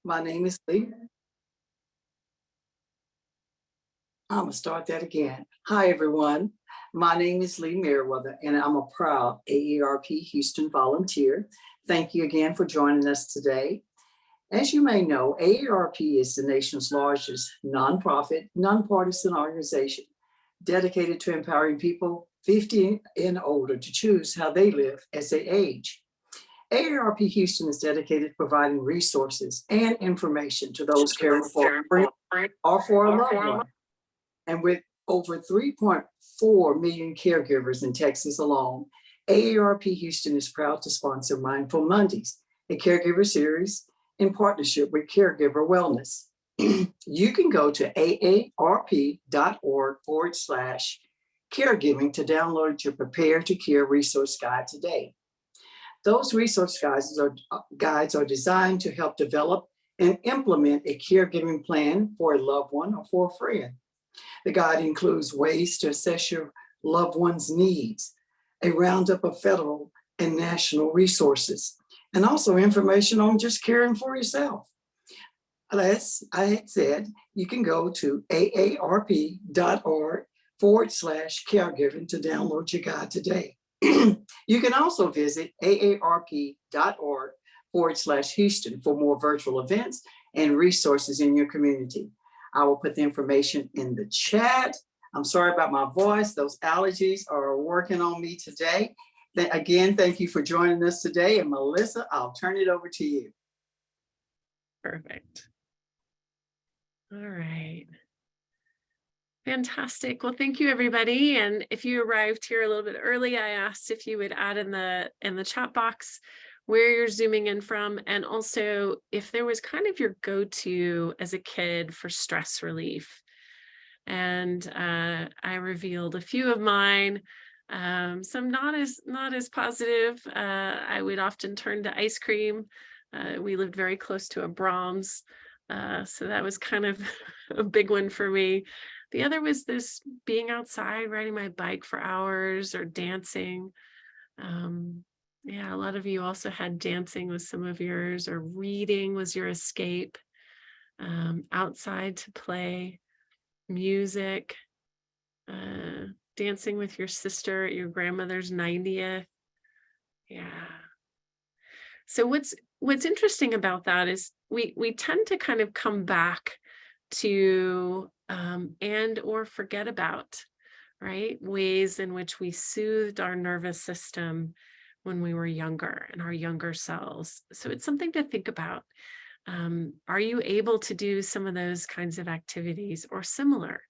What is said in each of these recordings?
My name is Lee. I'm going to start that again. Hi, everyone. My name is Lee Merriweather, and I'm a proud AARP Houston volunteer. Thank you again for joining us today. As you may know, AARP is the nation's largest nonprofit, nonpartisan organization dedicated to empowering people 50 and older to choose how they live as they age. AARP Houston is dedicated to providing resources and information to those caring for a friend or for a loved one. And with over 3.4 million caregivers in Texas alone, AARP Houston is proud to sponsor Mindful Mondays, a caregiver series in partnership with Caregiver Wellness. You can go to aarp.org/caregiving to download your Prepare to Care resource guide today. Those resource guides are designed to help develop and implement a caregiving plan for a loved one or for a friend. The guide includes ways to assess your loved one's needs, a roundup of federal and national resources, and also information on just caring for yourself. As I had said, you can go to aarp.org/caregiving to download your guide today. You can also visit aarp.org/Houston for more virtual events and resources in your community. I will put the information in the chat. I'm sorry about my voice. Those allergies are working on me today. Again, thank you for joining us today. And Melissa, I'll turn it over to you. Perfect. All right. Fantastic. Well, thank you, everybody. And if you arrived here a little bit early, I asked if you would add in the chat box where you're zooming in from, and also if there was kind of your go-to as a kid for stress relief. And I revealed a few of mine, some not as positive. I would often turn to ice cream. We lived very close to a Brahms, so that was kind of a big one for me. The other was this being outside, riding my bike for hours or dancing. Yeah, a lot of you also had dancing with some of yours, or reading was your escape, outside to play, music, dancing with your sister at your grandmother's 90th. Yeah. So what's interesting about that is we tend to kind of come back to and or forget about, right, ways in which we soothed our nervous system when we were younger, and our younger selves. So it's something to think about. Are you able to do some of those kinds of activities or similar?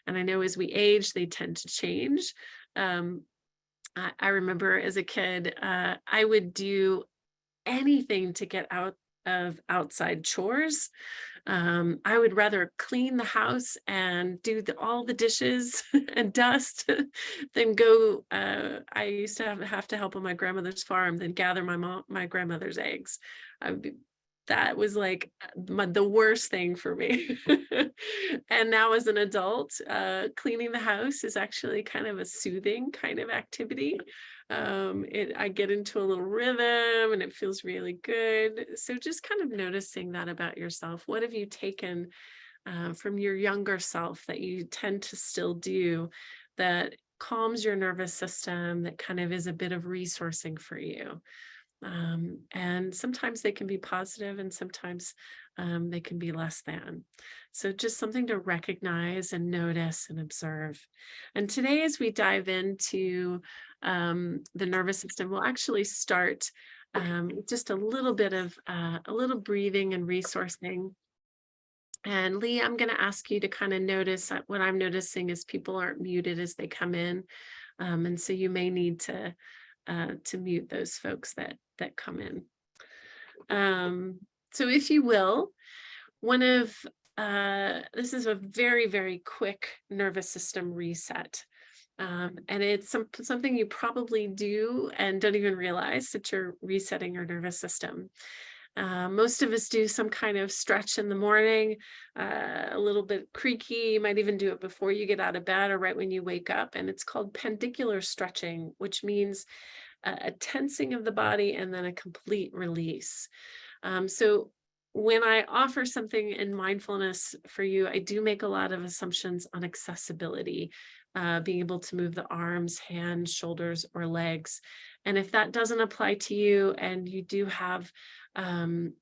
And I know as we age, they tend to change. I remember as a kid, I would do anything to get out of outside chores. I would rather clean the house and do all the dishes and dust than go. I used to have to help on my grandmother's farm, then gather my grandmother's eggs. That was like the worst thing for me. And now as an adult, cleaning the house is actually kind of a soothing kind of activity. I get into a little rhythm and it feels really good. So just kind of noticing that about yourself. What have you taken from your younger self that you tend to still do that calms your nervous system, that kind of is a bit of resourcing for you? And sometimes they can be positive and sometimes they can be less than. So just something to recognize and notice and observe. And today, as we dive into the nervous system, we'll actually start just a little bit of a little breathing and resourcing. And Lee, I'm going to ask you to kind of notice what I'm noticing is people aren't muted as they come in. And so you may need to mute those folks that come in. So if you will, this is a very, very quick nervous system reset. And it's something you probably do and don't even realize that you're resetting your nervous system. Most of us do some kind of stretch in the morning, a little bit creaky. You might even do it before you get out of bed or right when you wake up. And it's called pendicular stretching, which means a tensing of the body and then a complete release. So when I offer something in mindfulness for you, I do make a lot of assumptions on accessibility, being able to move the arms, hands, shoulders, or legs. And if that doesn't apply to you, and you do have some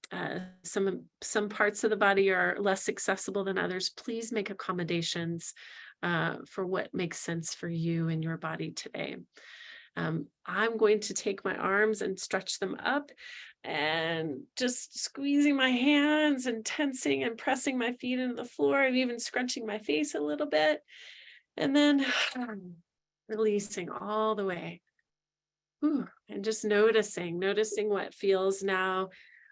parts of the body are less accessible than others, please make accommodations for what makes sense for you and your body today. I'm going to take my arms and stretch them up and just squeezing my hands and tensing and pressing my feet into the floor and even scrunching my face a little bit. And then releasing all the way. Whew, and just noticing what feels now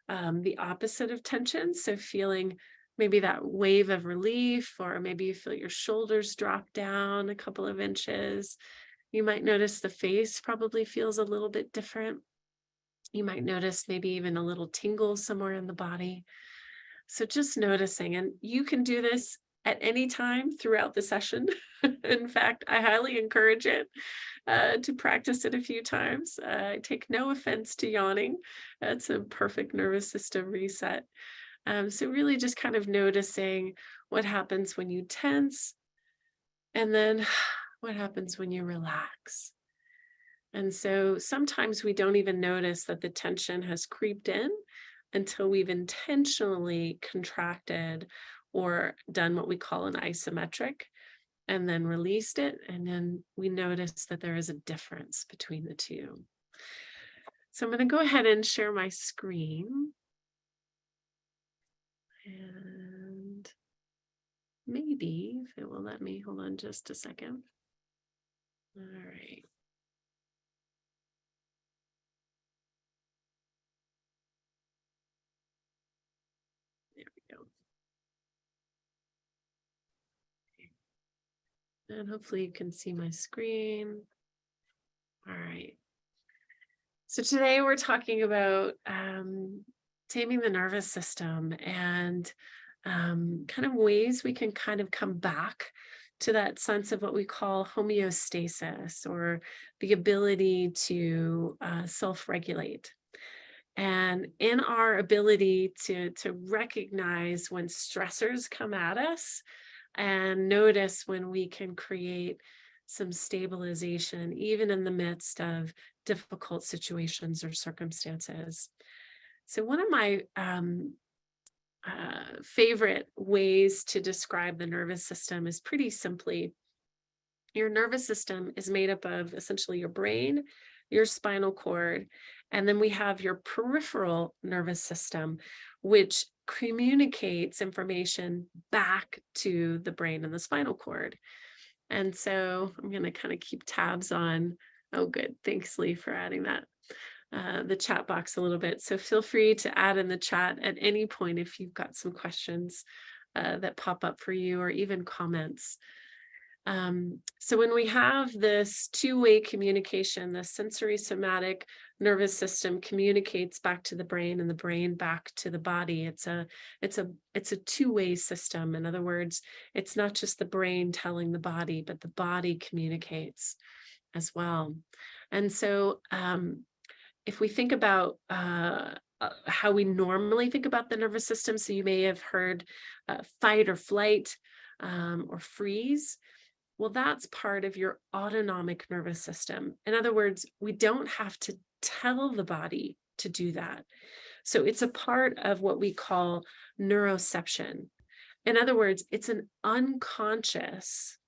the opposite of tension. So feeling maybe that wave of relief, or maybe you feel your shoulders drop down a couple of inches. You might notice the face probably feels a little bit different. You might notice maybe even a little tingle somewhere in the body. So just noticing, and you can do this at any time throughout the session. In fact, I highly encourage it to practice it a few times. I take no offense to yawning. That's a perfect nervous system reset. So really just kind of noticing what happens when you tense, and then what happens when you relax. And so sometimes we don't even notice that the tension has creeped in until we've intentionally contracted or done what we call an isometric, and then released it. And then we notice that there is a difference between the two. So I'm going to go ahead and share my screen. And maybe if it will let me, hold on just a second. All right. There we go. And hopefully you can see my screen. All right. So today we're talking about taming the nervous system, and kind of ways we can kind of come back to that sense of what we call homeostasis, or the ability to self-regulate. And in our ability to recognize when stressors come at us, and notice when we can create some stabilization, even in the midst of difficult situations or circumstances. So one of my favorite ways to describe the nervous system is pretty simply, your nervous system is made up of essentially your brain, your spinal cord, and then we have your peripheral nervous system, which communicates information back to the brain and the spinal cord. And so I'm going to kind of keep tabs on, oh, good. Thanks, Lee, for adding that, the chat box a little bit. So feel free to add in the chat at any point if you've got some questions that pop up for you, or even comments. So when we have this two-way communication, the sensory somatic nervous system communicates back to the brain, and the brain back to the body. It's a two-way system. In other words, it's not just the brain telling the body, but the body communicates as well. And so if we think about how we normally think about the nervous system, so you may have heard fight or flight, or freeze. Well, that's part of your autonomic nervous system. In other words, we don't have to tell the body to do that. So it's a part of what we call neuroception. In other words, it's an unconscious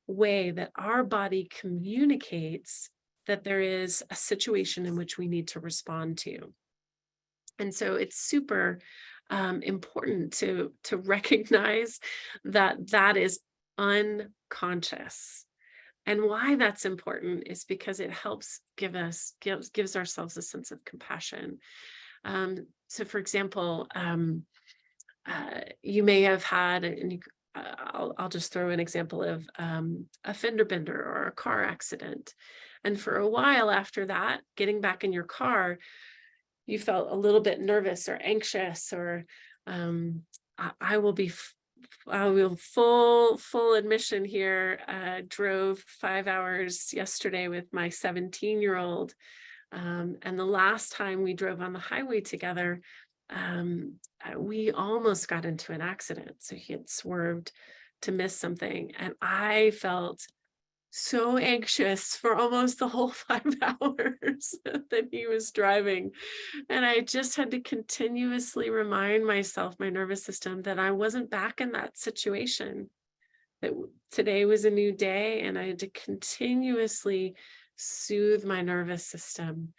way that our body communicates that there is a situation in which we need to respond to. And so it's super important to recognize that that is unconscious. And why that's important is because it helps gives ourselves a sense of compassion. So for example, you may have had, and I'll just throw an example of a fender bender or a car accident. And for a while after that, getting back in your car, you felt a little bit nervous or anxious, or I will full admission here, drove 5 hours yesterday with my 17-year-old. And the last time we drove on the highway together, we almost got into an accident. So he had swerved to miss something. And I felt so anxious for almost the whole 5 hours that he was driving. And I just had to continuously remind myself, my nervous system, that I wasn't back in that situation, that today was a new day, and I had to continuously soothe my nervous system.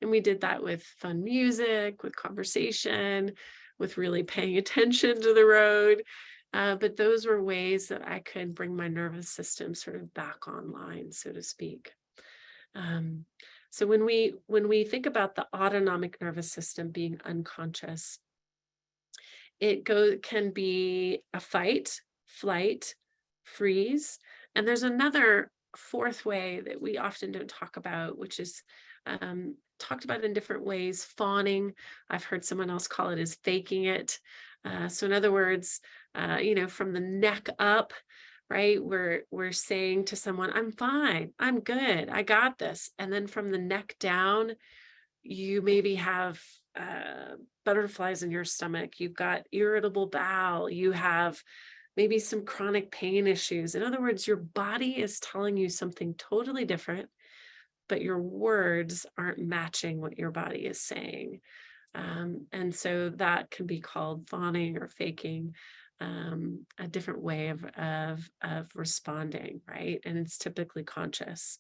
And we did that with fun music, with conversation, with really paying attention to the road. But those were ways that I could bring my nervous system sort of back online, so to speak. Um, so when we think about the autonomic nervous system being unconscious, can be a fight, flight, freeze, and there's another fourth way that we often don't talk about, which is talked about in different ways. Fawning, I've heard someone else call it, is faking it. So in other words, from the neck up, right? We're saying to someone, "I'm fine, I'm good, I got this," and then from the neck down, you maybe have butterflies in your stomach, you've got irritable bowel, you have maybe some chronic pain issues. In other words, your body is telling you something totally different, but your words aren't matching what your body is saying. And so that can be called fawning or faking, a different way of responding, right? And it's typically conscious.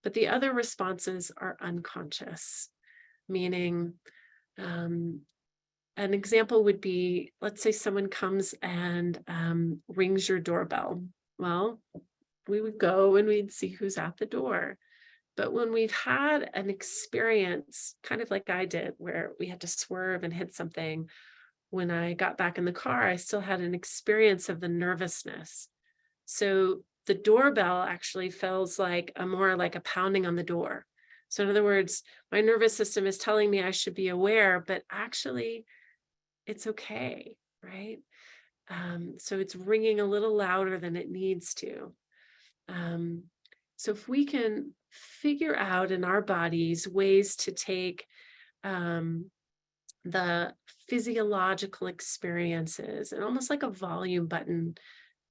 But the other responses are unconscious, meaning um, an example would be, let's say someone comes and rings your doorbell. Well, we would go and we'd see who's at the door. But when we've had an experience, kind of like I did, where we had to swerve and hit something, when I got back in the car, I still had an experience of the nervousness. So the doorbell actually feels like more like a pounding on the door. So in other words, my nervous system is telling me I should be aware, but actually it's okay, right? So it's ringing a little louder than it needs to. Um, so if we can figure out in our bodies ways to take um, the physiological experiences and almost like a volume button,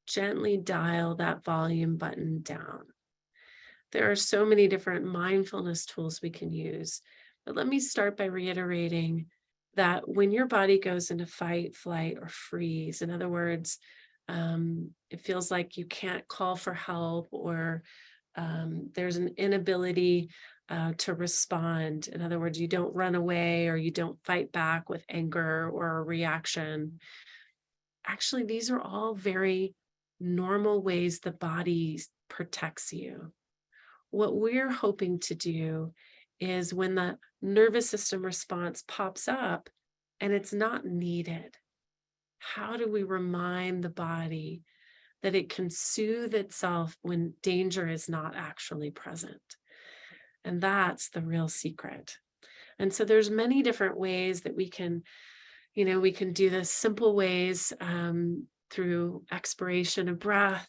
gently dial that volume button down. There are so many different mindfulness tools we can use, but let me start by reiterating that when your body goes into fight, flight, or freeze, in other words, it feels like you can't call for help, or there's an inability to respond. In other words, you don't run away or you don't fight back with anger or a reaction. Actually, these are all very normal ways the body protects you. What we're hoping to do is when the nervous system response pops up and it's not needed, how do we remind the body that it can soothe itself when danger is not actually present? And that's the real secret. And so there's many different ways that we can do this, simple ways, through expiration of breath,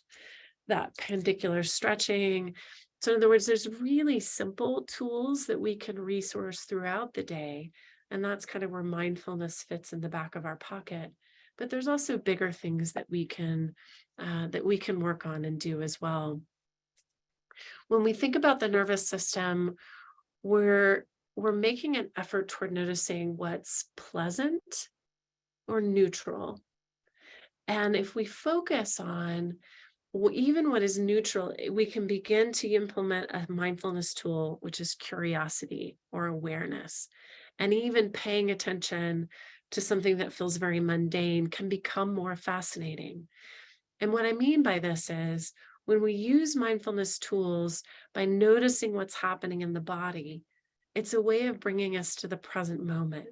that pandicular stretching. So in other words, there's really simple tools that we can resource throughout the day. And that's kind of where mindfulness fits in the back of our pocket. But there's also bigger things that we can work on and do as well. When we think about the nervous system, we're making an effort toward noticing what's pleasant or neutral. And if we focus on even what is neutral, we can begin to implement a mindfulness tool, which is curiosity or awareness. And even paying attention to something that feels very mundane can become more fascinating. And what I mean by this is when we use mindfulness tools by noticing what's happening in the body, it's a way of bringing us to the present moment.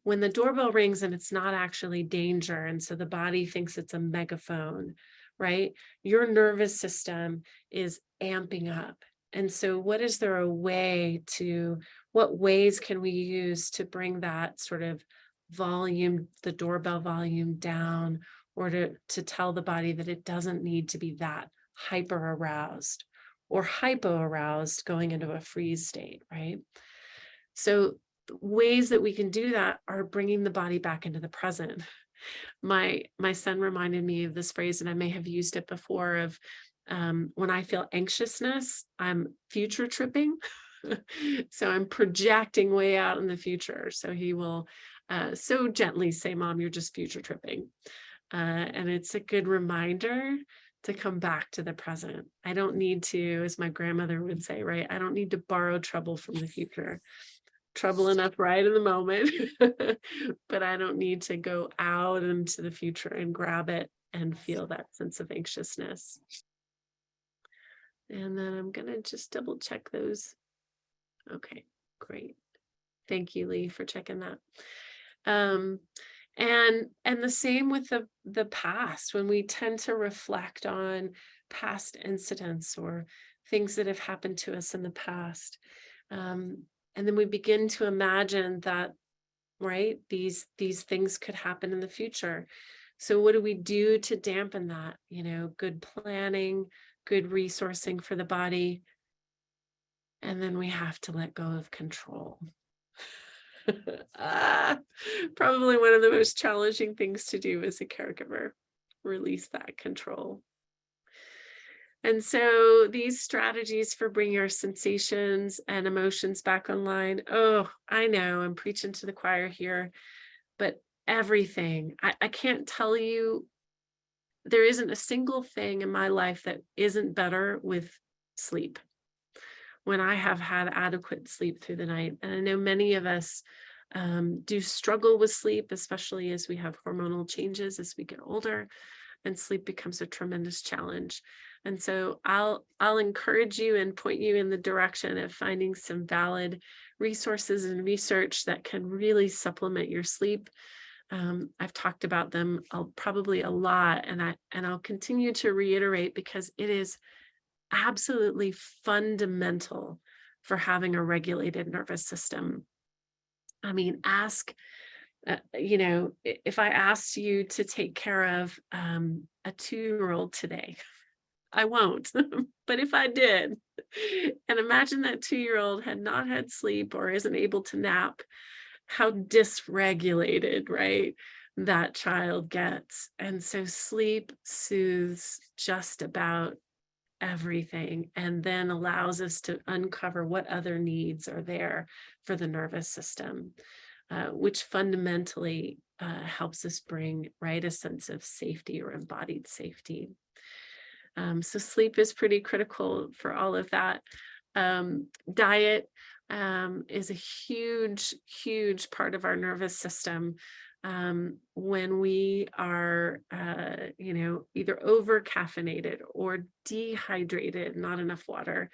When the doorbell rings and it's not actually danger, and so the body thinks it's a megaphone, right? Your nervous system is amping up. And so what ways can we use to bring that sort of volume, the doorbell volume down, or to tell the body that it doesn't need to be that hyper aroused or hypo aroused going into a freeze state, right? So ways that we can do that are bringing the body back into the present. My son reminded me of this phrase, and I may have used it before, of when I feel anxiousness, I'm future tripping. So I'm projecting way out in the future. So he will so gently say, Mom, you're just future tripping. And it's a good reminder to come back to the present. I don't need to, as my grandmother would say, right? I don't need to borrow trouble from the future. Trouble enough right in the moment, but I don't need to go out into the future and grab it and feel that sense of anxiousness. And then I'm going to just double check those. Okay, great. Thank you, Lee, for checking that. And the same with the past, when we tend to reflect on past incidents or things that have happened to us in the past. And then we begin to imagine that, right, these things could happen in the future. So what do we do to dampen that? Good planning, good resourcing for the body. And then we have to let go of control. Probably one of the most challenging things to do as a caregiver, release that control. And so these strategies for bringing our sensations and emotions back online. Oh, I know I'm preaching to the choir here, but everything, I can't tell you, there isn't a single thing in my life that isn't better with sleep. When I have had adequate sleep through the night. And I know many of us do struggle with sleep, especially as we have hormonal changes as we get older, and sleep becomes a tremendous challenge. And so I'll encourage you and point you in the direction of finding some valid resources and research that can really supplement your sleep. I've talked about them probably a lot, and I'll continue to reiterate, because it is absolutely fundamental for having a regulated nervous system. I mean, if I asked you to take care of a 2-year-old today, I won't. But if I did, and imagine that 2-year-old had not had sleep or isn't able to nap, how dysregulated, right, that child gets. And so sleep soothes just about everything, and then allows us to uncover what other needs are there for the nervous system, which fundamentally helps us bring, right, a sense of safety or embodied safety. So sleep is pretty critical for all of that. Diet is a huge, huge part of our nervous system. When we are, either over caffeinated or dehydrated, not enough water,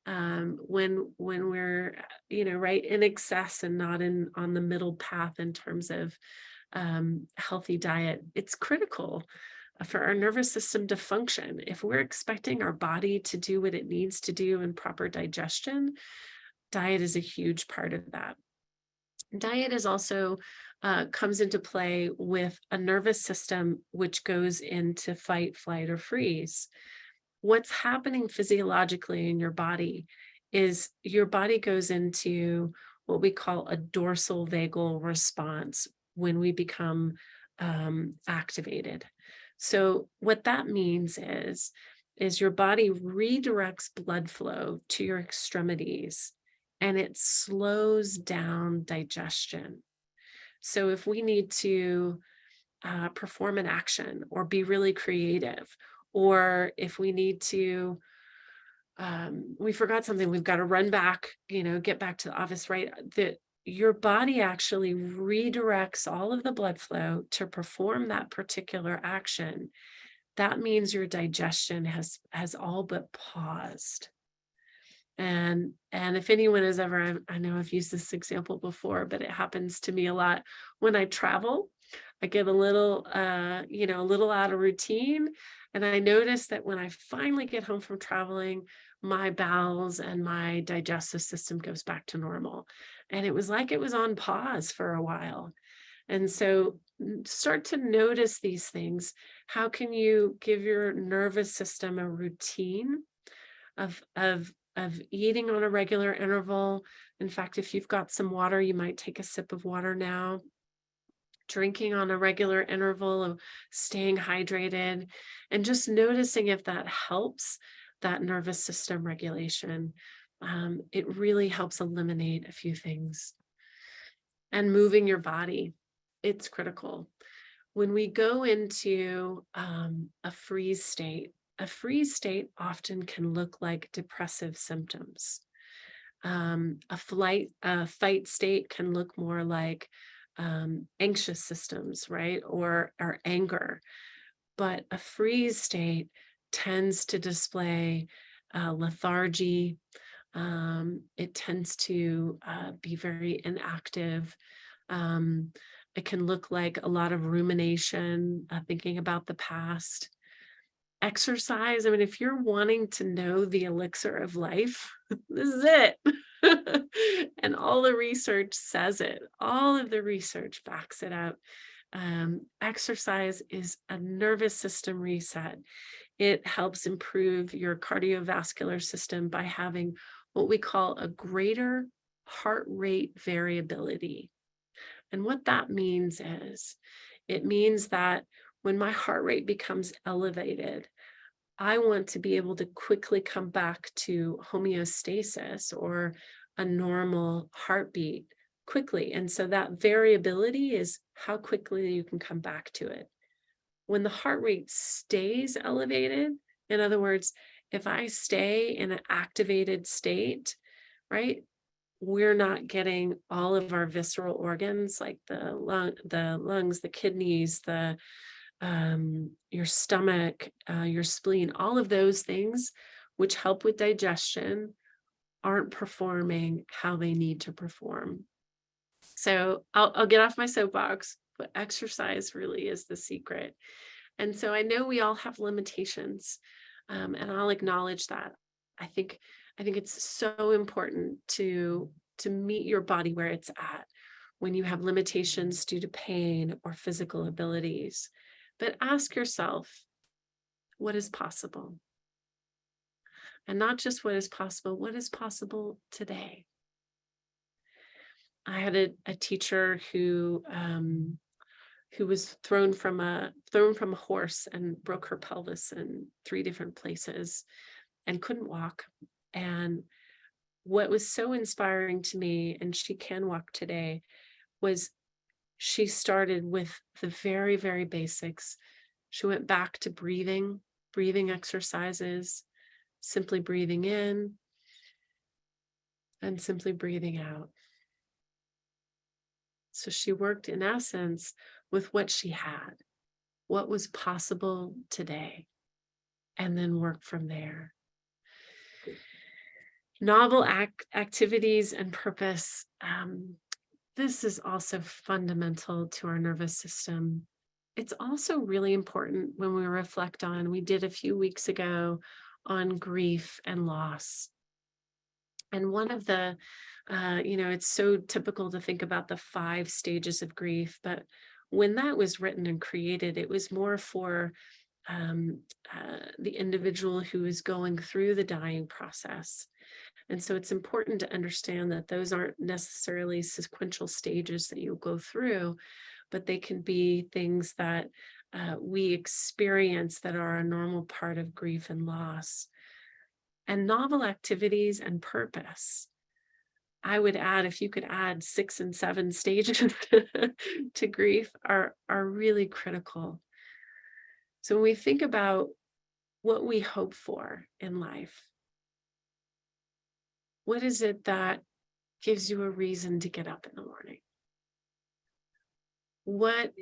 when we're, right, in excess and not on the middle path in terms of healthy diet, it's critical for our nervous system to function. If we're expecting our body to do what it needs to do in proper digestion, diet is a huge part of that. Diet is also comes into play with a nervous system which goes into fight, flight, or freeze. What's happening physiologically in your body is your body goes into what we call a dorsal vagal response when we become activated. So what that means is your body redirects blood flow to your extremities, and it slows down digestion. So if we need to perform an action or be really creative, or if we need to, we forgot something, we've got to run back, get back to the office, right? That your body actually redirects all of the blood flow to perform that particular action. That means your digestion has all but paused. And if anyone has ever, I know I've used this example before, but it happens to me a lot when I travel. I get a little out of routine. And I notice that when I finally get home from traveling, my bowels and my digestive system goes back to normal. And it was like it was on pause for a while. And so start to notice these things. How can you give your nervous system a routine of of eating on a regular interval. In fact, if you've got some water, you might take a sip of water now. Drinking on a regular interval, of staying hydrated, and just noticing if that helps that nervous system regulation. It really helps eliminate a few things. And moving your body, it's critical. When we go into a freeze state often can look like depressive symptoms. A fight state can look more like anxious systems, right? Or anger. But a freeze state tends to display lethargy. It tends to be very inactive. Um, it can look like a lot of rumination, thinking about the past. Exercise, I mean, if you're wanting to know the elixir of life, this is it. And all the research says it. All of the research backs it up. Exercise is a nervous system reset. It helps improve your cardiovascular system by having what we call a greater heart rate variability. And what that means is, it means that when my heart rate becomes elevated, I want to be able to quickly come back to homeostasis, or a normal heartbeat, quickly. And so that variability is how quickly you can come back to it. When the heart rate stays elevated, in other words, if I stay in an activated state, right, we're not getting all of our visceral organs, like the lungs, the kidneys, your stomach, your spleen, all of those things which help with digestion aren't performing how they need to perform. So I'll get off my soapbox, but exercise really is the secret. And so I know we all have limitations, and I'll acknowledge that. I think it's so important to meet your body where it's at when you have limitations due to pain or physical abilities. But ask yourself, what is possible? And not just what is possible today? I had a teacher who was thrown from a horse and broke her pelvis in 3 different places and couldn't walk. And what was so inspiring to me, and she can walk today, was she started with the very, very basics. She went back to breathing exercises, simply breathing in and simply breathing out. So she worked, in essence, with what she had, what was possible today, and then worked from there. Novel activities and purpose. This is also fundamental to our nervous system. It's also really important when we reflect on, we did a few weeks ago on grief and loss. And one of the, it's so typical to think about the 5 stages of grief, but when that was written and created, it was more for the individual who is going through the dying process. And so it's important to understand that those aren't necessarily sequential stages that you'll go through, but they can be things that we experience that are a normal part of grief and loss. And novel activities and purpose. I would add, if you could add 6 and 7 stages to grief, are really critical. So when we think about what we hope for in life, what is it that gives you a reason to get up in the morning? What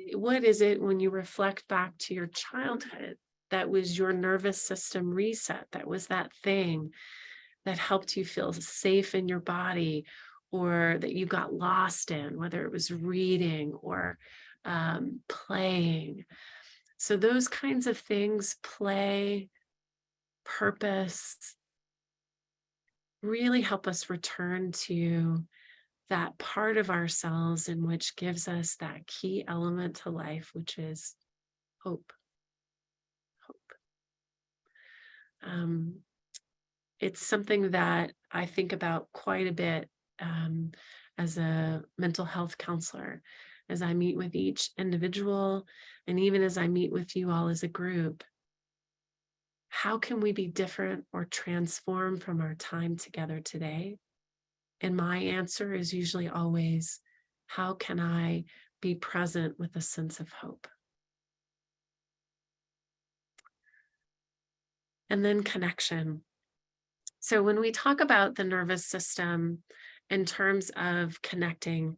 is it, when you reflect back to your childhood, that was your nervous system reset? That was that thing that helped you feel safe in your body, or that you got lost in, whether it was reading or playing. So those kinds of things, play, purpose, really help us return to that part of ourselves in which gives us that key element to life, which is hope. Hope. it's something that I think about quite a bit as a mental health counselor, as I meet with each individual, and even as I meet with you all as a group. How can we be different or transform from our time together today? And my answer is usually always, how can I be present with a sense of hope? And then connection. So when we talk about the nervous system in terms of connecting,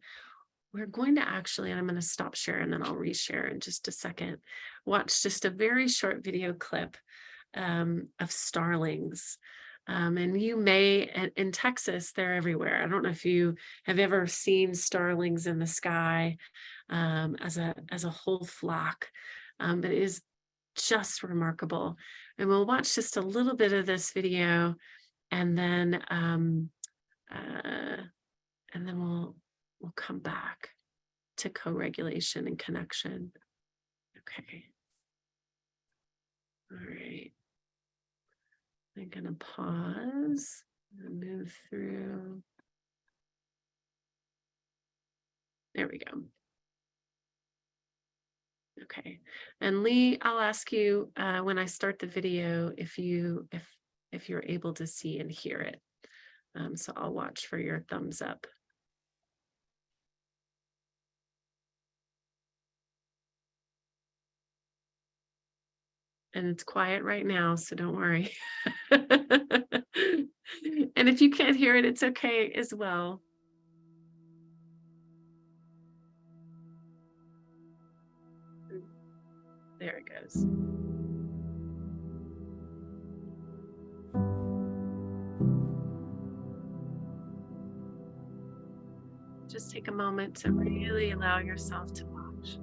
we're going to actually, and I'm going to stop share and then I'll reshare in just a second, watch just a very short video clip of starlings. And you may, in Texas, they're everywhere. I don't know if you have ever seen starlings in the sky as a whole flock, but it is just remarkable. And we'll watch just a little bit of this video, and then uh, we'll come back to co-regulation and connection. Okay. All right. I'm going to pause and move through. There we go. Okay. And Lee, I'll ask you when I start the video if you're able to see and hear it. So I'll watch for your thumbs up. And it's quiet right now, so don't worry. And if you can't hear it, it's okay as well. There it goes. Just take a moment to really allow yourself to watch.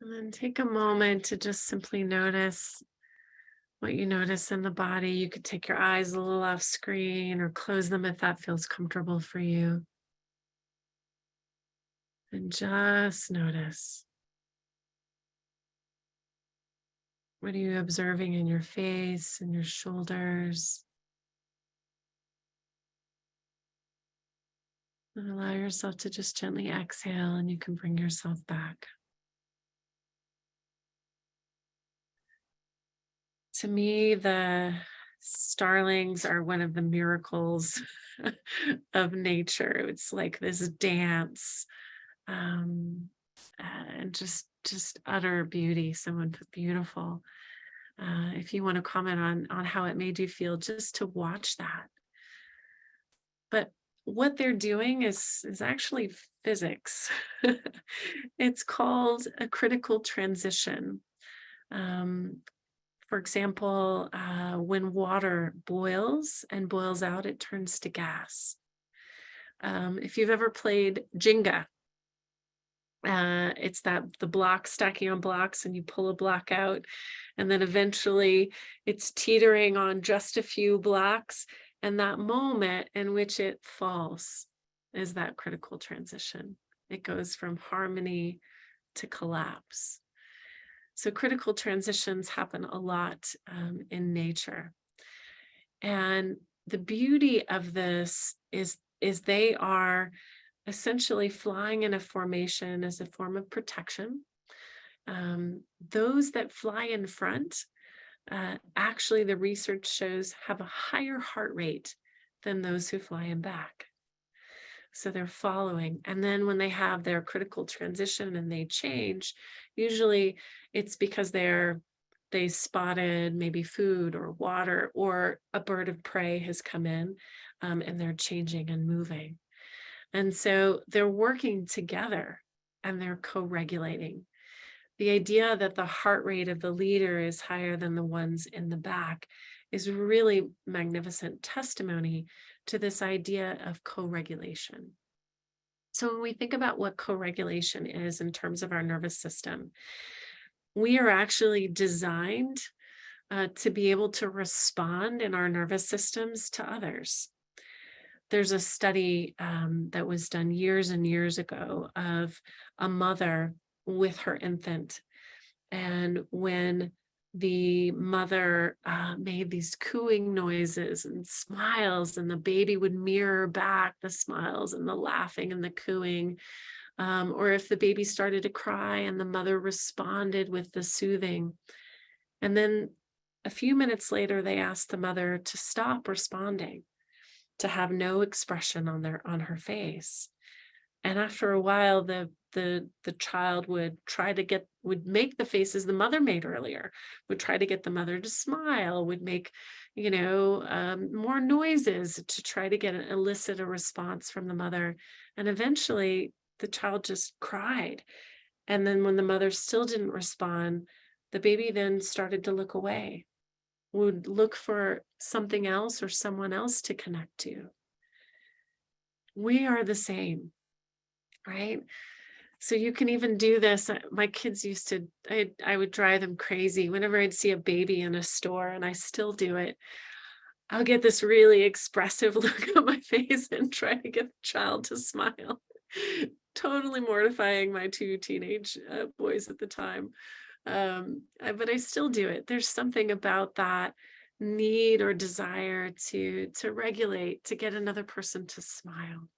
And then take a moment to just simply notice what you notice in the body. You could take your eyes a little off screen or close them if that feels comfortable for you. And just notice. What are you observing in your face and your shoulders? And allow yourself to just gently exhale, and you can bring yourself back. To me, the starlings are one of the miracles of nature. It's like this dance, um, and just utter beauty. Someone put beautiful. If you want to comment on how it made you feel, just to watch that. But what they're doing is actually physics. It's called a critical transition. Um, For example, when water boils and boils out, it turns to gas. If you've ever played Jenga, it's that the blocks stacking on blocks, and you pull a block out, and then eventually it's teetering on just a few blocks. And that moment in which it falls is that critical transition. It goes from harmony to collapse. So critical transitions happen a lot in nature. And the beauty of this is they are essentially flying in a formation as a form of protection. Those that fly in front, actually, the research shows have a higher heart rate than those who fly in back. So they're following. And then when they have their critical transition and they change, usually it's because they spotted maybe food or water, or a bird of prey has come in, and they're changing and moving. And so they're working together and they're co-regulating. The idea that the heart rate of the leader is higher than the ones in the back is really magnificent testimony to this idea of co-regulation. So when we think about what co-regulation is in terms of our nervous system, we are actually designed to be able to respond in our nervous systems to others. There's a study that was done years and years ago of a mother with her infant. And when the mother made these cooing noises and smiles, and the baby would mirror back the smiles and the laughing and the cooing, or if the baby started to cry and the mother responded with the soothing. And then a few minutes later, they asked the mother to stop responding, to have no expression on her face. And after a while, the child would make the faces the mother made earlier, would try to get the mother to smile, would make, more noises to try to elicit a response from the mother. And eventually the child just cried. And then when the mother still didn't respond, the baby then started to look away, would look for something else or someone else to connect to. We are the same, right? So you can even do this. My kids used to, I would drive them crazy whenever I'd see a baby in a store, and I still do it. I'll get this really expressive look on my face and try to get the child to smile. Totally mortifying my two teenage boys at the time. But I still do it. There's something about that need or desire to regulate, to get another person to smile.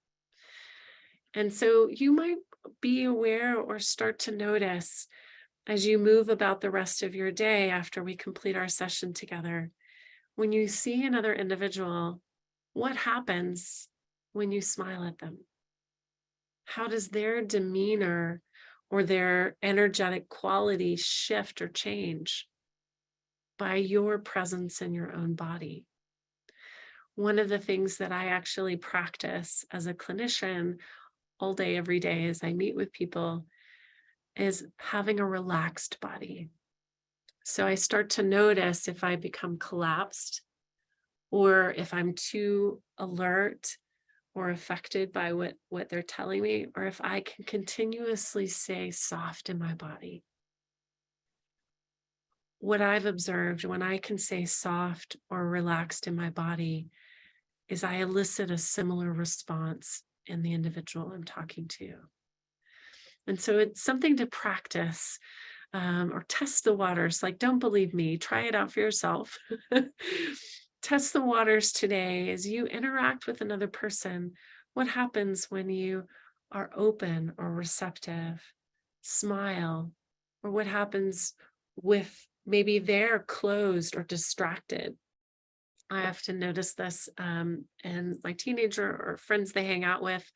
And so you might be aware or start to notice, as you move about the rest of your day after we complete our session together, when you see another individual, what happens when you smile at them? How does their demeanor or their energetic quality shift or change by your presence in your own body? One of the things that I actually practice as a clinician all day, every day, as I meet with people, is having a relaxed body. So I start to notice if I become collapsed, or if I'm too alert or affected by what they're telling me, or if I can continuously stay soft in my body. What I've observed when I can say soft or relaxed in my body is I elicit a similar response in the individual I'm talking to. And so it's something to practice, or test the waters. Like, don't believe me, try it out for yourself. Test the waters today as you interact with another person. What happens when you are open or receptive? Smile. Or what happens with maybe they're closed or distracted. I often notice this, and my teenager or friends they hang out with,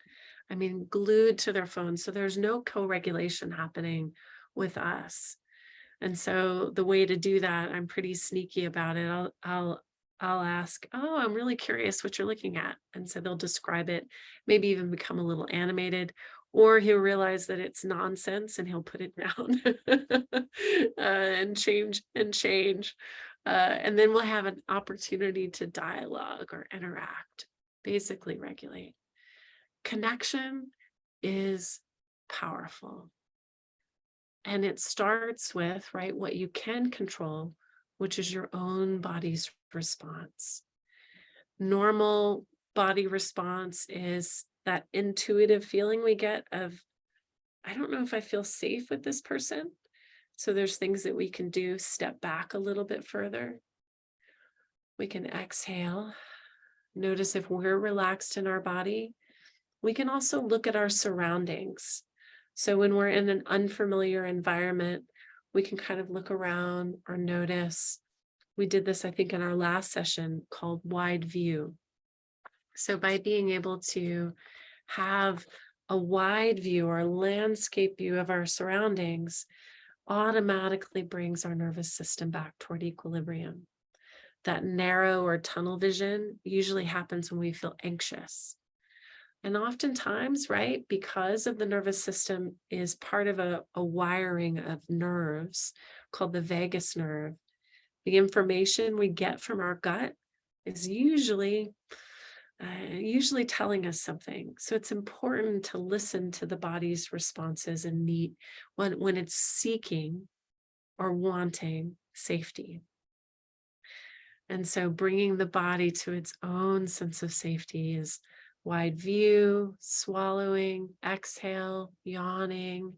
I mean, glued to their phones. So there's no co-regulation happening with us. And so the way to do that, I'm pretty sneaky about it. I'll ask, "Oh, I'm really curious what you're looking at." And so they'll describe it, maybe even become a little animated, or he'll realize that it's nonsense and he'll put it down and change. And then we'll have an opportunity to dialogue or interact, basically regulate. Connection is powerful. And it starts with, right, what you can control, which is your own body's response. Normal body response is that intuitive feeling we get of, I don't know if I feel safe with this person. So there's things that we can do, step back a little bit further. We can exhale, notice if we're relaxed in our body. We can also look at our surroundings. So when we're in an unfamiliar environment, we can kind of look around or notice. We did this, I think, in our last session called Wide View. So by being able to have a wide view or a landscape view of our surroundings, automatically brings our nervous system back toward equilibrium. That narrow or tunnel vision usually happens when we feel anxious. And oftentimes, right, because of the nervous system is part of a wiring of nerves called the vagus nerve, the information we get from our gut is usually telling us something. So it's important to listen to the body's responses and need when it's seeking or wanting safety. And so bringing the body to its own sense of safety is wide view, swallowing, exhale, yawning,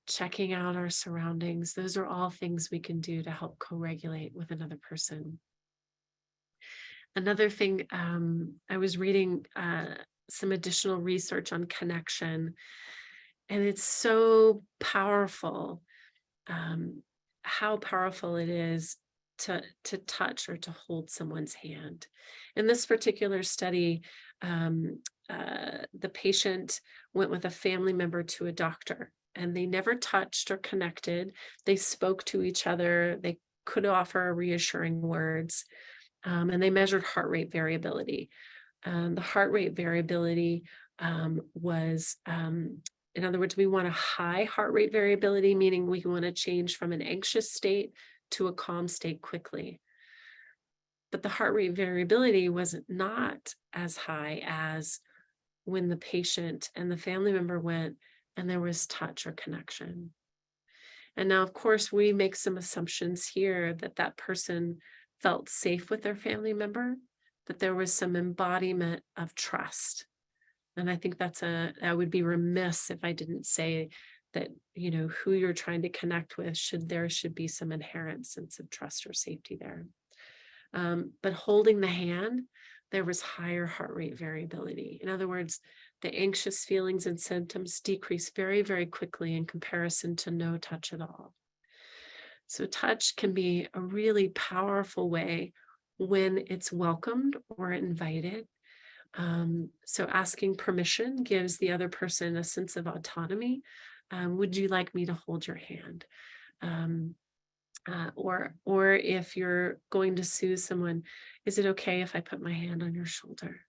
checking out our surroundings. Those are all things we can do to help co-regulate with another person. Another thing, I was reading some additional research on connection, and it's so powerful, how powerful it is to touch or to hold someone's hand. In this particular study, the patient went with a family member to a doctor, and they never touched or connected. They spoke to each other. They could offer reassuring words, and they measured heart rate variability. The heart rate variability was, in other words, we want a high heart rate variability, meaning we want to change from an anxious state to a calm state quickly. But the heart rate variability was not as high as when the patient and the family member went and there was touch or connection. And now, of course, we make some assumptions here that that person felt safe with their family member, that there was some embodiment of trust. And I think I would be remiss if I didn't say that, who you're trying to connect with there should be some inherent sense of trust or safety there. But holding the hand, there was higher heart rate variability. In other words, the anxious feelings and symptoms decrease very, very quickly in comparison to no touch at all. So touch can be a really powerful way when it's welcomed or invited. So asking permission gives the other person a sense of autonomy. Would you like me to hold your hand? Or if you're going to soothe someone, is it okay if I put my hand on your shoulder?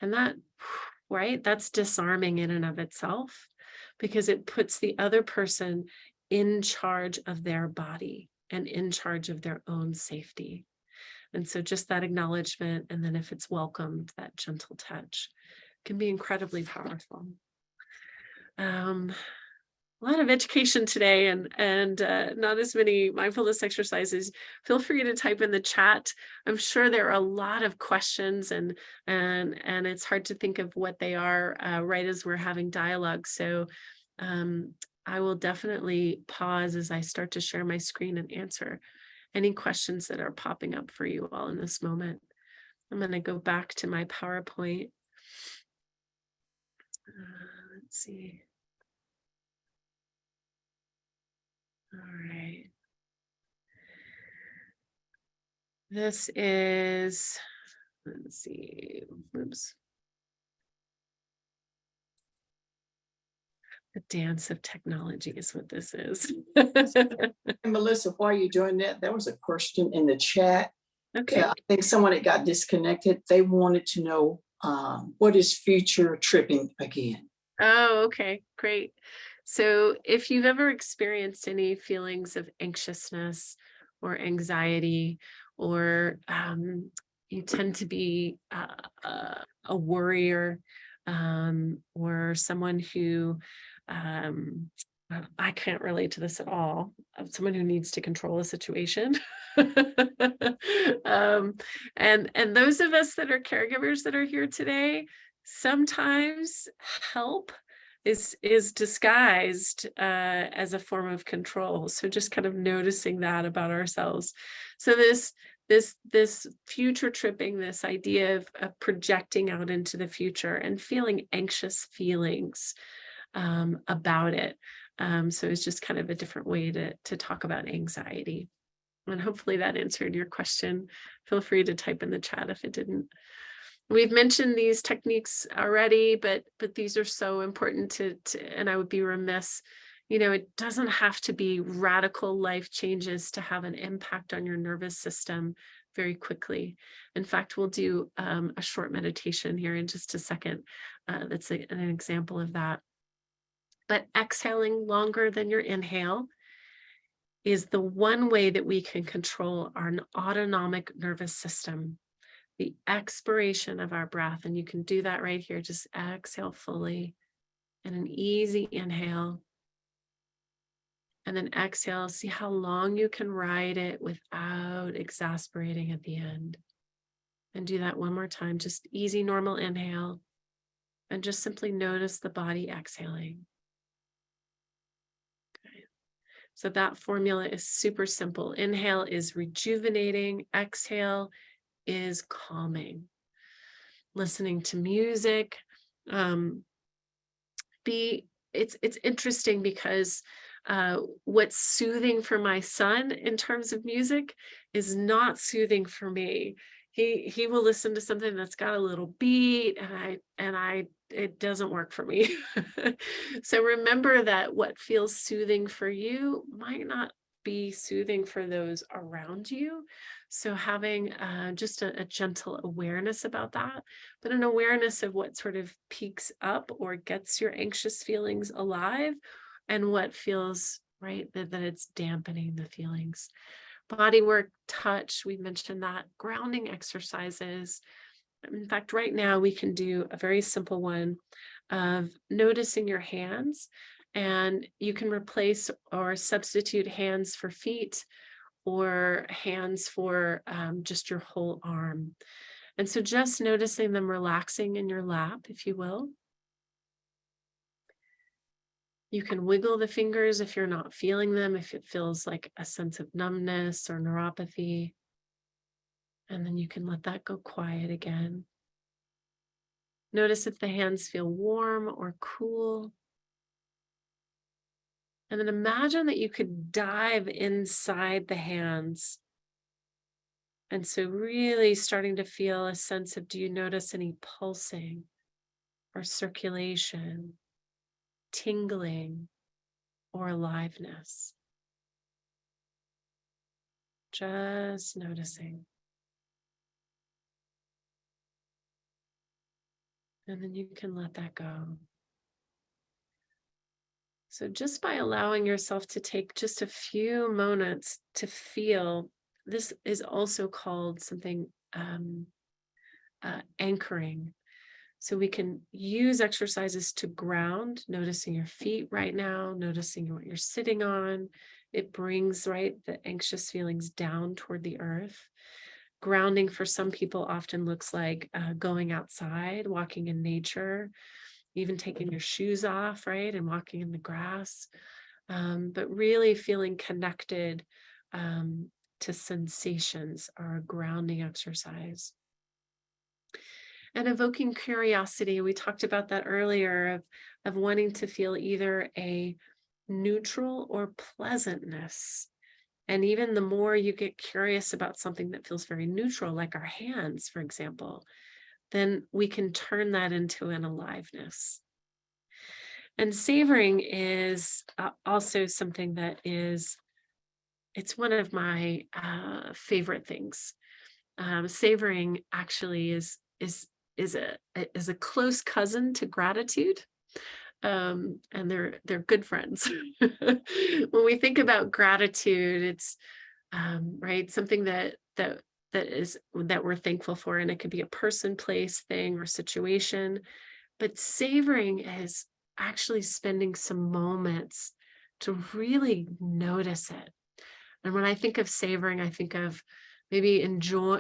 And that, right, that's disarming in and of itself, because it puts the other person in charge of their body and in charge of their own safety. And so just that acknowledgement, and then if it's welcomed, that gentle touch can be incredibly powerful. A lot of education today and not as many mindfulness exercises. Feel free to type in the chat. I'm sure there are a lot of questions and it's hard to think of what they are right as we're having dialogue. So I will definitely pause as I start to share my screen and answer any questions that are popping up for you all in this moment. I'm going to go back to my PowerPoint. Let's see. All right. This is, let's see, oops. The dance of technology is what this is. And Melissa, while you're doing that, there was a question in the chat. Okay. I think someone that got disconnected, they wanted to know what is future tripping again? Oh, okay, great. So if you've ever experienced any feelings of anxiousness or anxiety, or you tend to be a worrier, or someone who I can't relate to this at all, someone who needs to control a situation. um, and those of us that are caregivers that are here today, sometimes help is disguised as a form of control. So just kind of noticing that about ourselves. So this future tripping, this idea of projecting out into the future and feeling anxious feelings about it. So it's just kind of a different way to talk about anxiety. And hopefully that answered your question. Feel free to type in the chat if it didn't. We've mentioned these techniques already, but these are so important and I would be remiss, it doesn't have to be radical life changes to have an impact on your nervous system very quickly. In fact, we'll do a short meditation here in just a second. That's an example of that. But exhaling longer than your inhale is the one way that we can control our autonomic nervous system, the expiration of our breath. And you can do that right here. Just exhale fully and an easy inhale. And then exhale. See how long you can ride it without exasperating at the end. And do that one more time. Just easy, normal inhale. And just simply notice the body exhaling. Okay. So that formula is super simple. Inhale is rejuvenating. Exhale is calming. Listening to music. It's interesting because what's soothing for my son in terms of music is not soothing for me. He will listen to something that's got a little beat, and I it doesn't work for me. So remember that what feels soothing for you might not be soothing for those around you. So having just a gentle awareness about that, but an awareness of what sort of peaks up or gets your anxious feelings alive, and what feels right that it's dampening the feelings. Body work, touch, we mentioned that, grounding exercises. In fact, right now we can do a very simple one of noticing your hands, and you can replace or substitute hands for feet or hands for just your whole arm. And so just noticing them relaxing in your lap, if you will. You can wiggle the fingers if you're not feeling them, if it feels like a sense of numbness or neuropathy. And then you can let that go quiet again. Notice if the hands feel warm or cool. And then imagine that you could dive inside the hands. And so really starting to feel a sense of, do you notice any pulsing or circulation, tingling, or aliveness? Just noticing. And then you can let that go. So just by allowing yourself to take just a few moments to feel, this is also called something anchoring. So we can use exercises to ground, noticing your feet right now, noticing what you're sitting on. It brings, right, the anxious feelings down toward the earth. Grounding for some people often looks like going outside, walking in nature, even taking your shoes off, right, and walking in the grass, but really feeling connected to sensations are a grounding exercise. And evoking curiosity, we talked about that earlier, of wanting to feel either a neutral or pleasantness And even the more you get curious about something that feels very neutral, like our hands, for example, then we can turn that into an aliveness. And savoring is also something that it's one of my favorite things. Savoring actually is a close cousin to gratitude, and they're good friends. When we think about gratitude, it's right, something that we're thankful for, and it could be a person, place, thing, or situation. But savoring is actually spending some moments to really notice it. And when I think of savoring, I think of maybe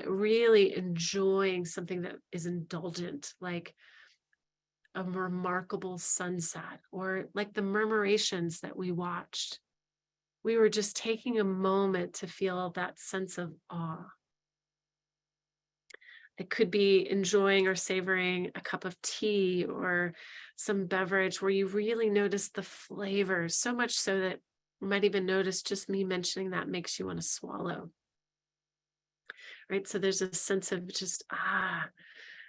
really enjoying something that is indulgent, like a remarkable sunset, or like the murmurations that we watched. We were just taking a moment to feel that sense of awe. It could be enjoying or savoring a cup of tea or some beverage where you really notice the flavors, so much so that you might even notice just me mentioning that makes you want to swallow. Right. So there's a sense of just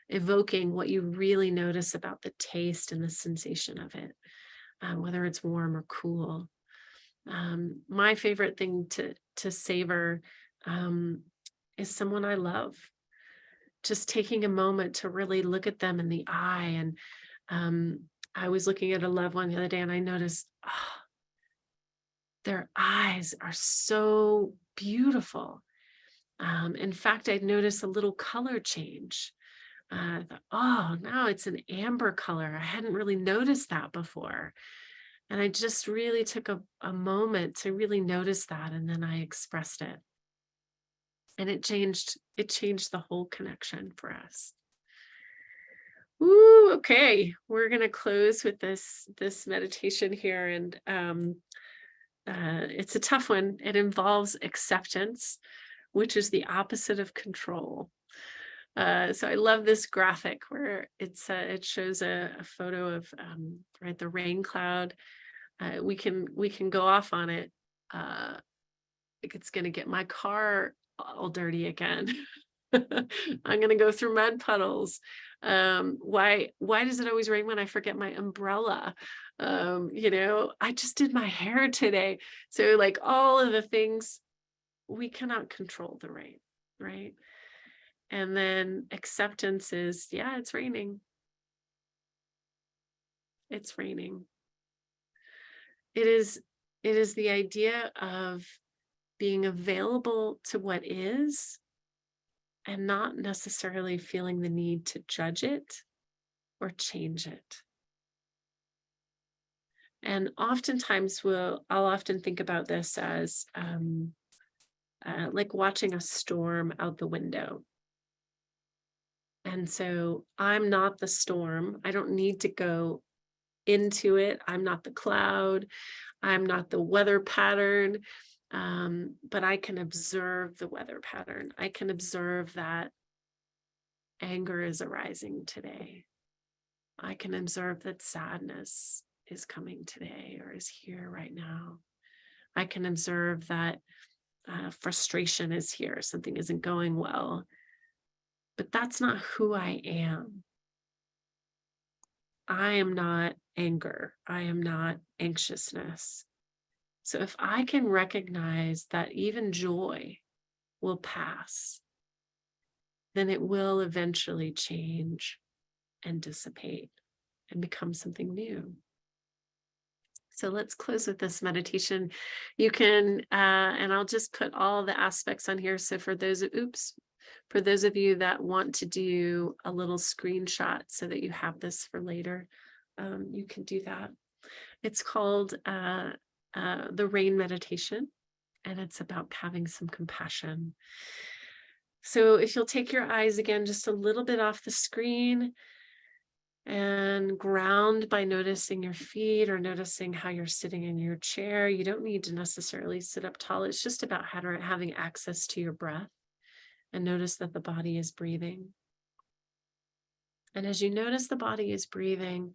evoking what you really notice about the taste and the sensation of it, whether it's warm or cool. My favorite thing to savor um, is someone I love. Just taking a moment to really look at them in the eye. And I was looking at a loved one the other day, and I noticed their eyes are so beautiful. In fact, I'd noticed a little color change. I thought, oh, now it's an amber color. I hadn't really noticed that before. And I just really took a moment to really notice that. And then I expressed it. And it changed the whole connection for us. Ooh, okay. We're gonna close with this meditation here. And it's a tough one. It involves acceptance, which is the opposite of control. So I love this graphic where it shows a photo of right, the rain cloud. We can go off on it. Like it's gonna get my car all dirty again. I'm gonna go through mud puddles. Why does it always rain when I forget my umbrella? I just did my hair today. So like all of the things, we cannot control the rain, right? And then acceptance is, yeah, it's raining. It's raining. It is the idea of being available to what is and not necessarily feeling the need to judge it or change it. And oftentimes I'll often think about this as like watching a storm out the window. And so I'm not the storm. I don't need to go into it. I'm not the cloud. I'm not the weather pattern. But I can observe the weather pattern. I can observe that anger is arising today. I can observe that sadness is coming today or is here right now. I can observe that frustration is here. Something isn't going well. But that's not who I am. I am not anger. I am not anxiousness. So if I can recognize that even joy will pass, then it will eventually change and dissipate and become something new. So let's close with this meditation. You can, and I'll just put all the aspects on here. So for those of you that want to do a little screenshot so that you have this for later, you can do that. It's called the rain meditation, and it's about having some compassion. So if you'll take your eyes again just a little bit off the screen and ground by noticing your feet or noticing how you're sitting in your chair. You don't need to necessarily sit up tall. It's just about having access to your breath, and notice that the body is breathing. And as you notice the body is breathing,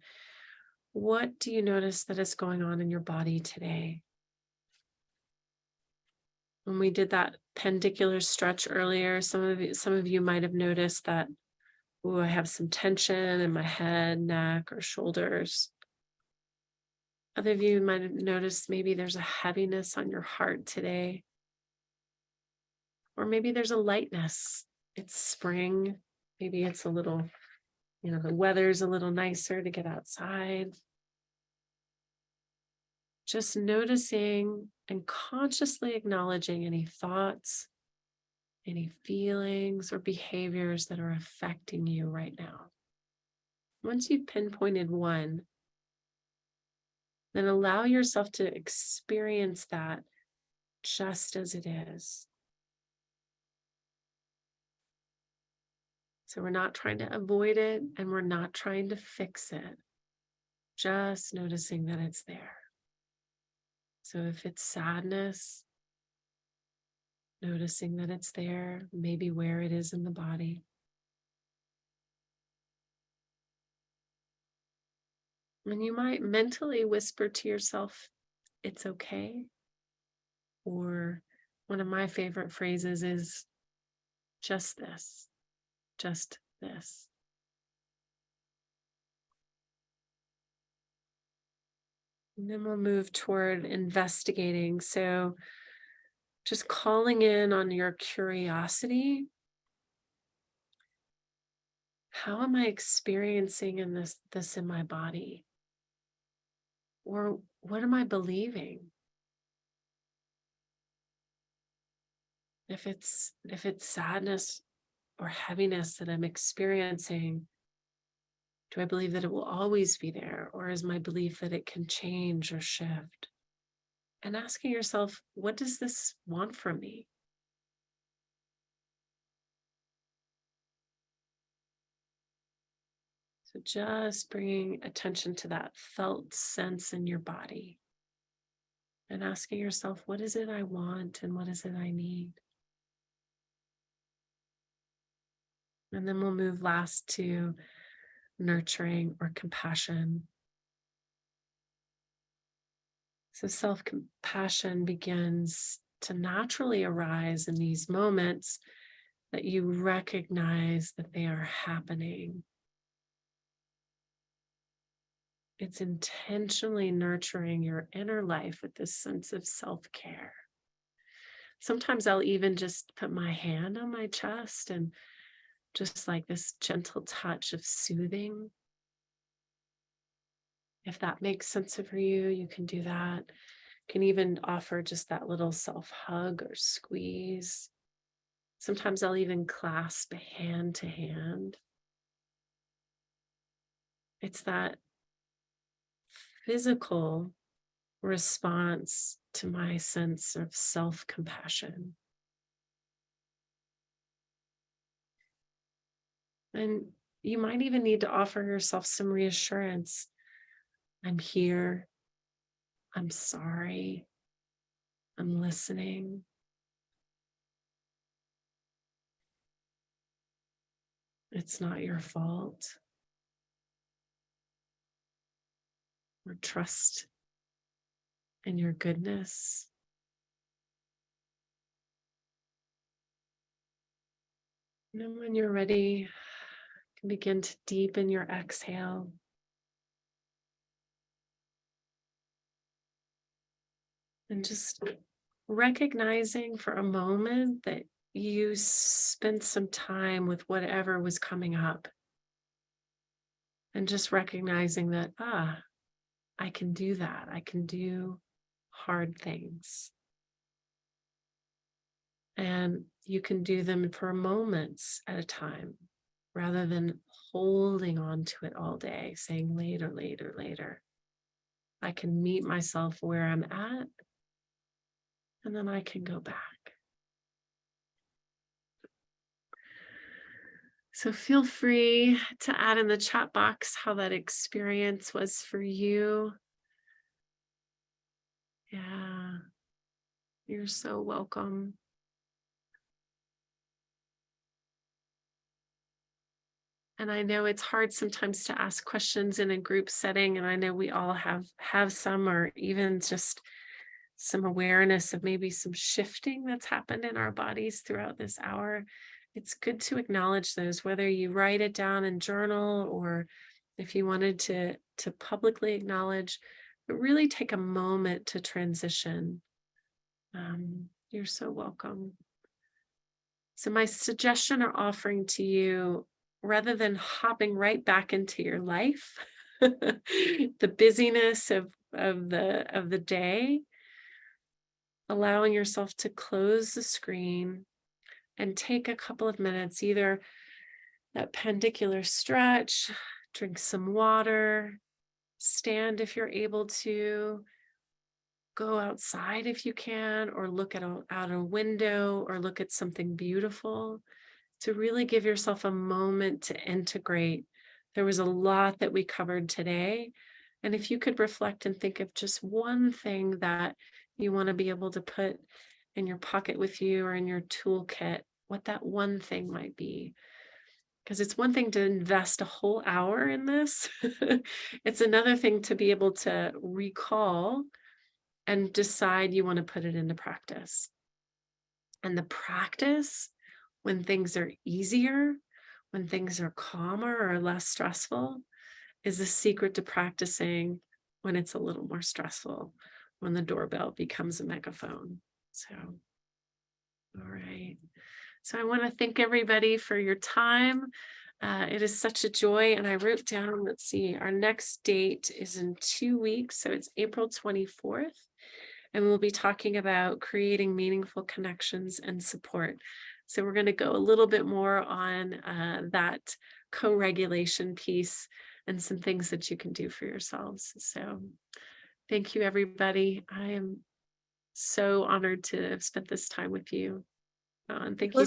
what do you notice that is going on in your body today? When we did that pendicular stretch earlier, some of you might have noticed that, ooh, I have some tension in my head, neck, or shoulders. Other of you might have noticed maybe there's a heaviness on your heart today, or maybe there's a lightness. It's spring. Maybe it's a little, the weather's a little nicer to get outside. Just noticing and consciously acknowledging any thoughts, any feelings, or behaviors that are affecting you right now. Once you've pinpointed one, then allow yourself to experience that just as it is. So we're not trying to avoid it and we're not trying to fix it, just noticing that it's there. So if it's sadness, noticing that it's there, maybe where it is in the body. And you might mentally whisper to yourself, it's okay. Or one of my favorite phrases is just this, just this. And then we'll move toward investigating. So just calling in on your curiosity. How am I experiencing this in my body? Or what am I believing? If it's sadness or heaviness that I'm experiencing, do I believe that it will always be there? Or is my belief that it can change or shift? And asking yourself, what does this want from me? So just bringing attention to that felt sense in your body and asking yourself, what is it I want and what is it I need? And then we'll move last to nurturing or compassion. So self-compassion begins to naturally arise in these moments that you recognize that they are happening. It's intentionally nurturing your inner life with this sense of self-care. Sometimes I'll even just put my hand on my chest and just like this gentle touch of soothing. If that makes sense for you, you can do that. You can even offer just that little self-hug or squeeze. Sometimes I'll even clasp a hand to hand. It's that physical response to my sense of self-compassion. And you might even need to offer yourself some reassurance. I'm here. I'm sorry. I'm listening. It's not your fault. Or trust in your goodness. And then when you're ready, you can begin to deepen your exhale. And just recognizing for a moment that you spent some time with whatever was coming up. And just recognizing that, I can do that. I can do hard things. And you can do them for moments at a time rather than holding on to it all day, saying later, later, later. I can meet myself where I'm at, and then I can go back. So feel free to add in the chat box how that experience was for you. Yeah, you're so welcome. And I know it's hard sometimes to ask questions in a group setting, and I know we all have some, or even just some awareness of maybe some shifting that's happened in our bodies throughout this hour, it's good to acknowledge those, whether you write it down in journal or if you wanted to publicly acknowledge, but really take a moment to transition. You're so welcome. So my suggestion or offering to you, rather than hopping right back into your life, the busyness of the day, allowing yourself to close the screen and take a couple of minutes, either that pendicular stretch, drink some water, stand if you're able to, go outside if you can, or look out a window or look at something beautiful, to really give yourself a moment to integrate. There was a lot that we covered today. And if you could reflect and think of just one thing that you want to be able to put in your pocket with you or in your toolkit, what that one thing might be. Because it's one thing to invest a whole hour in this. It's another thing to be able to recall and decide you want to put it into practice. And the practice, when things are easier, when things are calmer or less stressful, is the secret to practicing when it's a little more stressful, when the doorbell becomes a megaphone. So, all right. So I want to thank everybody for your time. It is such a joy. And I wrote down, let's see, our next date is in 2 weeks. So it's April 24th. And we'll be talking about creating meaningful connections and support. So we're going to go a little bit more on that co-regulation piece and some things that you can do for yourselves. So thank you, everybody. I am so honored to have spent this time with you. And thank you.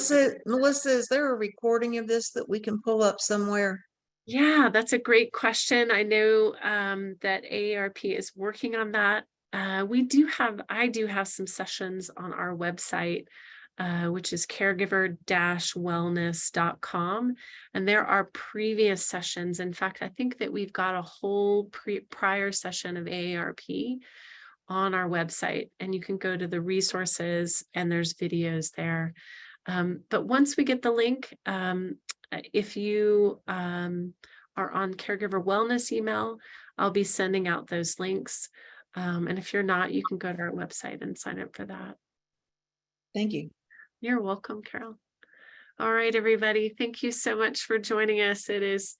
Melissa, is there a recording of this that we can pull up somewhere? Yeah, that's a great question. I know that AARP is working on that. I do have some sessions on our website, which is caregiver-wellness.com. And there are previous sessions. In fact, I think that we've got a whole prior session of AARP on our website, and you can go to the resources and there's videos there. But once we get the link, if you are on Caregiver Wellness email, I'll be sending out those links. And if you're not, you can go to our website and sign up for that. Thank you. You're welcome, Carol. All right, everybody. Thank you so much for joining us. It is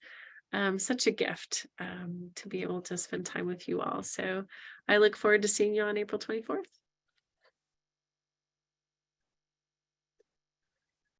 such a gift to be able to spend time with you all. So I look forward to seeing you on April 24th.